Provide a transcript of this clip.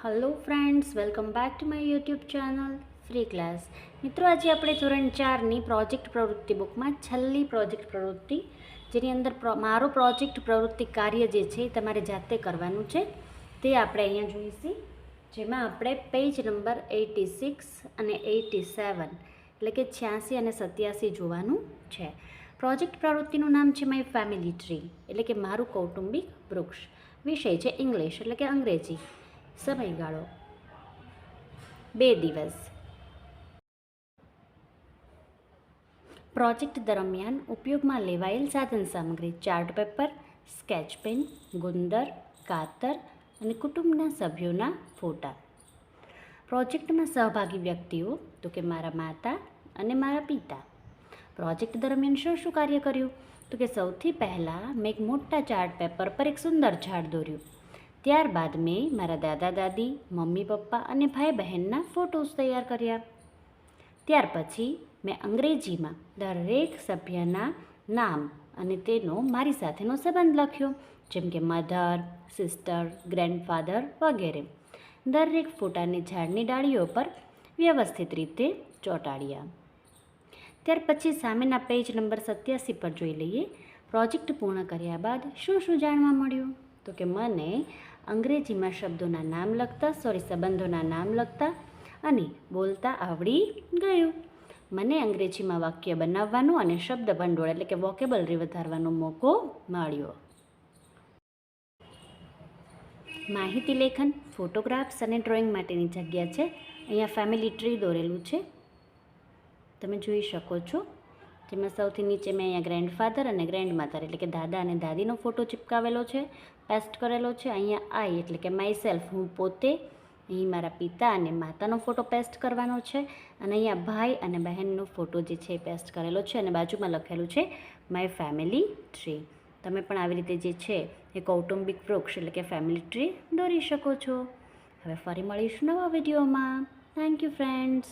Hello friends, welcome back to my YouTube channel free class. મિત્રો, આજે આપણે ધોરણ 4ની પ્રોજેક્ટ પ્રવૃત્તિ બુકમાં છેલ્લી પ્રોજેક્ટ પ્રવૃત્તિ, જેની અંદર મારો પ્રોજેક્ટ પ્રવૃત્તિ કાર્ય જે છે એ તમારે જાતે કરવાનું છે, તે આપણે અહીંયા જોઈશું. જેમાં આપણે પેજ નંબર 86 અને 87 એટલે કે 86 અને 87 જોવાનું છે. પ્રોજેક્ટ પ્રવૃત્તિનું નામ છે માય ફેમિલી ટ્રી એટલે કે મારું કૌટુંબિક વૃક્ષ. વિષય છે ઇંગ્લિશ એટલે કે અંગ્રેજી. સમયગાળો 2 દિવસ. પ્રોજેક્ટ દરમિયાન ઉપયોગમાં લેવાયેલ સાધન સામગ્રી: ચાર્ટ પેપર, સ્કેચ પેન, ગુંદર, કાતર અને કુટુંબના સભ્યોના ફોટા. પ્રોજેક્ટમાં સહભાગી વ્યક્તિઓ તો કે મારા માતા અને મારા પિતા. પ્રોજેક્ટ દરમિયાન શું કાર્ય કર્યું? તો કે સૌથી પહેલાં મેં એક મોટા ચાર્ટ પેપર પર એક સુંદર ઝાડ દોર્યું. ત્યારબાદ મેં મારા દાદા દાદી, મમ્મી પપ્પા અને ભાઈ બહેનના ફોટોસ તૈયાર કર્યા. ત્યાર પછી મેં અંગ્રેજીમાં દરેક સભ્યના નામ અને તેનો મારી સાથેનો સંબંધ લખ્યો, જેમ કે મધર, સિસ્ટર, ગ્રેન્ડફાધર વગેરે. દરેક ફોટાને ઝાડની ડાળીઓ પર વ્યવસ્થિત રીતે ચોંટાડ્યા. ત્યાર પછી સામેના પેજ નંબર 87 પર જોઈ લઈએ. પ્રોજેક્ટ પૂર્ણ કર્યા બાદ શું જાણવા મળ્યું? તો કે મને અંગ્રેજીમાં સંબંધોના નામ લખતા અને બોલતા આવડી ગયું. મને અંગ્રેજીમાં વાક્ય બનાવવાનો અને શબ્દ ભંડોળ એટલે કે વોકેબલરી વધારવાનો મોકો મળ્યો. માહિતી લેખન, ફોટોગ્રાફ્સ અને ડ્રોઈંગ માટેની જગ્યા છે. અહીંયા ફેમિલી ટ્રી દોરેલું છે, તમે જોઈ શકો છો. જેમાં સૌથી નીચે મેં અહીંયા ગ્રેન્ડફાધર અને ગ્રેન્ડમધર એટલે કે દાદા અને દાદીનો ફોટો ચિપકાવેલો છે, પેસ્ટ કરેલો છે. અહીંયા આઈ એટલે કે માય સેલ્ફ, હું પોતે. અહીં મારા પિતા અને માતાનો ફોટો પેસ્ટ કરવાનો છે. અને અહીંયા ભાઈ અને બહેનનો ફોટો જે છે એ પેસ્ટ કરેલો છે અને બાજુમાં લખેલું છે માય ફેમિલી ટ્રી. તમે પણ આવી રીતે જે છે એ કૌટુંબિક વૃક્ષ એટલે કે ફેમિલી ટ્રી દોરી શકો છો. હવે ફરી મળીશું નવા વિડીયોમાં. Thank you friends.